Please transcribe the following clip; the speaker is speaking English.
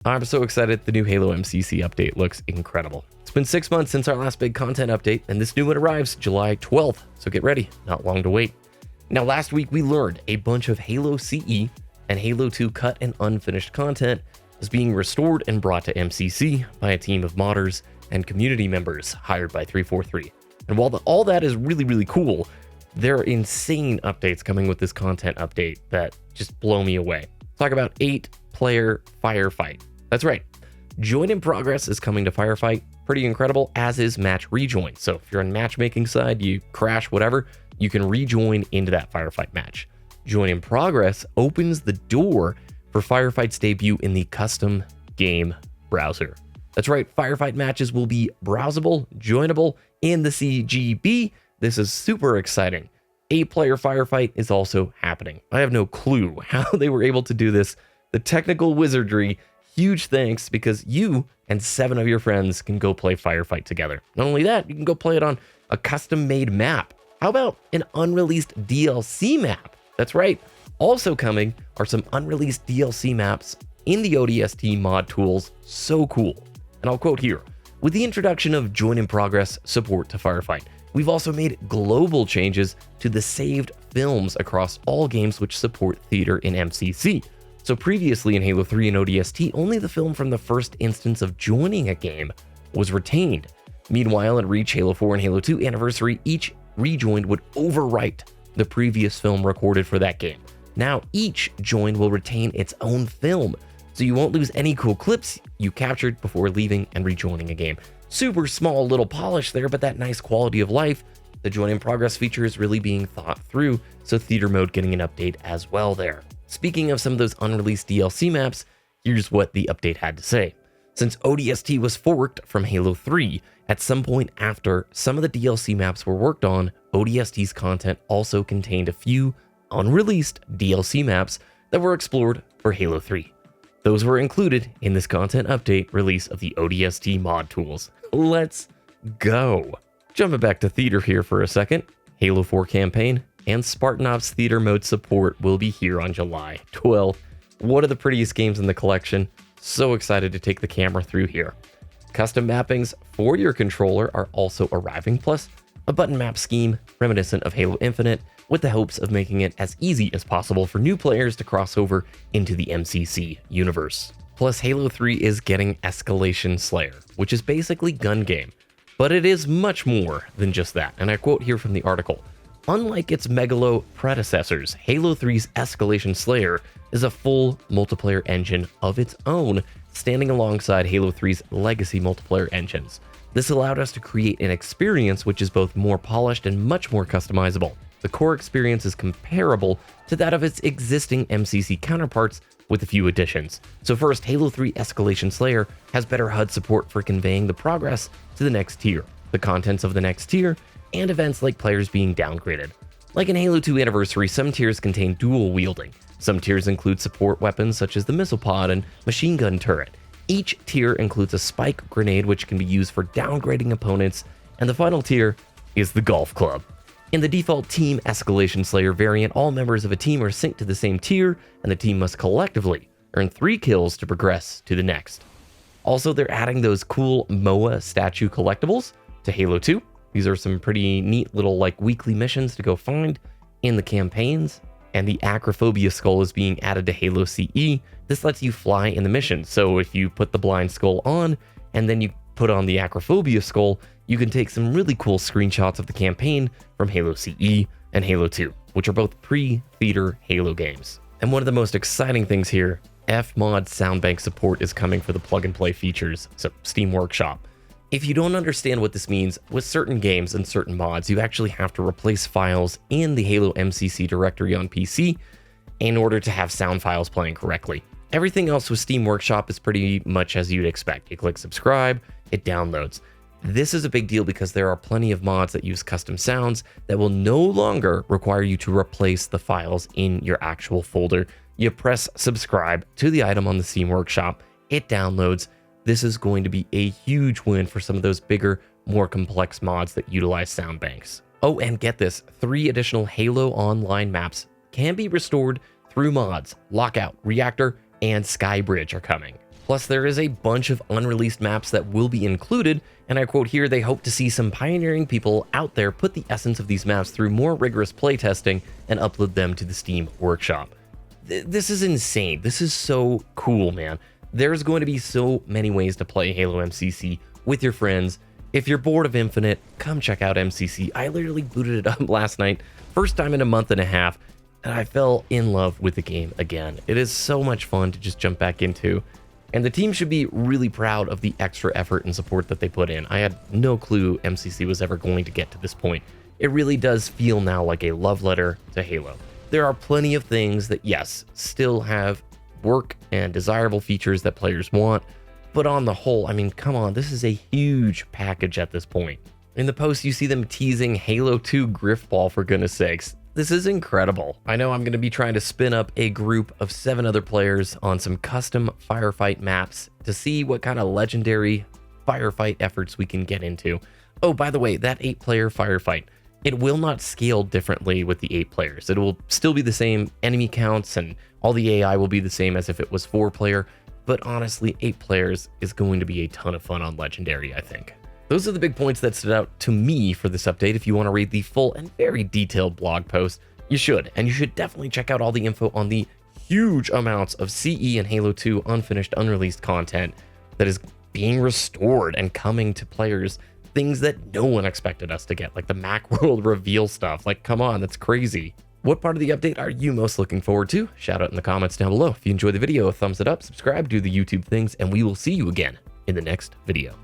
I'm so excited. The new Halo MCC update looks incredible. It's been 6 months since our last big content update, and this new one arrives July 12th, so get ready, not long to wait. Now, last week we learned a bunch of Halo CE and Halo 2 cut and unfinished content is being restored and brought to MCC by a team of modders and community members hired by 343. And while all that is really cool, there are insane updates coming with this content update that just blow me away. Talk about 8-player Firefight. That's right. Join in Progress is coming to Firefight. Pretty incredible, as is Match Rejoin. So if you're on matchmaking side, you crash, whatever, you can rejoin into that Firefight match. Join in Progress opens the door for Firefight's debut in the custom game browser. That's right, Firefight matches will be browsable, joinable in the CGB. This is super exciting. 8-player Firefight is also happening. I have no clue how they were able to do this. The technical wizardry, huge thanks, because you and 7 of your friends can go play Firefight together. Not only that, you can go play it on a custom-made map. How about an unreleased DLC map? That's right. Also coming are some unreleased DLC maps in the ODST mod tools. So cool. And I'll quote here, with the introduction of Join in Progress support to Firefight, we've also made global changes to the saved films across all games which support theater in MCC. So previously in Halo 3 and ODST, only the film from the first instance of joining a game was retained. Meanwhile, in Reach, Halo 4, and Halo 2 Anniversary, each rejoined would overwrite the previous film recorded for that game. Now each join will retain its own film, so you won't lose any cool clips you captured before leaving and rejoining a game. Super small little polish there, but that nice quality of life. The Join in Progress feature is really being thought through, so theater mode getting an update as well there. Speaking of some of those unreleased DLC maps, here's what the update had to say. Since ODST was forked from Halo 3, at some point after some of the DLC maps were worked on, ODST's content also contained a few unreleased DLC maps that were explored for Halo 3. Those were included in this content update release of the ODST mod tools. Let's go. Jumping back to theater here for a second, Halo 4 campaign and Spartanov's theater mode support will be here on July 12th. One of the prettiest games in the collection. So excited to take the camera through here. Custom mappings for your controller are also arriving, plus a button map scheme reminiscent of Halo Infinite, with the hopes of making it as easy as possible for new players to cross over into the MCC universe. Plus, Halo 3 is getting Escalation Slayer, which is basically gun game, but it is much more than just that, and I quote here from the article. Unlike its Megalo predecessors, Halo 3's Escalation Slayer is a full multiplayer engine of its own, standing alongside Halo 3's legacy multiplayer engines. This allowed us to create an experience which is both more polished and much more customizable. The core experience is comparable to that of its existing MCC counterparts with a few additions. So first, Halo 3 Escalation Slayer has better HUD support for conveying the progress to the next tier, the contents of the next tier, and events like players being downgraded. Like in Halo 2 Anniversary, some tiers contain dual wielding. Some tiers include support weapons such as the missile pod and machine gun turret. Each tier includes a spike grenade which can be used for downgrading opponents, and the final tier is the golf club. In the default Team Escalation Slayer variant, all members of a team are synced to the same tier, and the team must collectively earn 3 kills to progress to the next. Also, they're adding those cool MOA statue collectibles to Halo 2. These are some pretty neat little weekly missions to go find in the campaigns, and the Acrophobia skull is being added to Halo CE. This lets you fly in the mission, so if you put the blind skull on, and then you put on the Acrophobia skull, you can take some really cool screenshots of the campaign from Halo CE and Halo 2, which are both pre-theater Halo games. And one of the most exciting things here, Fmod Soundbank support is coming for the plug-and-play features, so Steam Workshop. If you don't understand what this means, with certain games and certain mods, you actually have to replace files in the Halo MCC directory on PC in order to have sound files playing correctly. Everything else with Steam Workshop is pretty much as you'd expect. You click subscribe, it downloads. This is a big deal because there are plenty of mods that use custom sounds that will no longer require you to replace the files in your actual folder. You press subscribe to the item on the Steam Workshop, it downloads. This is going to be a huge win for some of those bigger, more complex mods that utilize sound banks. Oh, and get this, 3 additional Halo Online maps can be restored through mods. Lockout, Reactor, and Skybridge are coming. Plus, there is a bunch of unreleased maps that will be included, and I quote here, they hope to see some pioneering people out there put the essence of these maps through more rigorous playtesting and upload them to the Steam Workshop. This is insane. This is so cool, man. There's going to be so many ways to play Halo MCC with your friends. If you're bored of Infinite, come check out MCC. I literally booted it up last night, first time in a month and a half, and I fell in love with the game again. It is so much fun to just jump back into. And the team should be really proud of the extra effort and support that they put in. I had no clue MCC was ever going to get to this point. It really does feel now like a love letter to Halo. There are plenty of things that, yes, still have work and desirable features that players want, but on the whole, I mean, come on, this is a huge package at this point. In the post, you see them teasing Halo 2 Griffball, for goodness sakes. This is incredible. I know I'm going to be trying to spin up a group of 7 other players on some custom firefight maps to see what kind of legendary firefight efforts we can get into. Oh, by the way, that 8-player firefight, it will not scale differently with the 8 players. It will still be the same enemy counts and all the AI will be the same as if it was 4-player, but honestly, 8 players is going to be a ton of fun on Legendary, I think. Those are the big points that stood out to me for this update. If you want to read the full and very detailed blog post, you should. And you should definitely check out all the info on the huge amounts of CE and Halo 2 unfinished, unreleased content that is being restored and coming to players. Things that no one expected us to get, like the Macworld reveal stuff. Like, come on, that's crazy. What part of the update are you most looking forward to? Shout out in the comments down below. If you enjoyed the video, thumbs it up, subscribe, do the YouTube things, and we will see you again in the next video.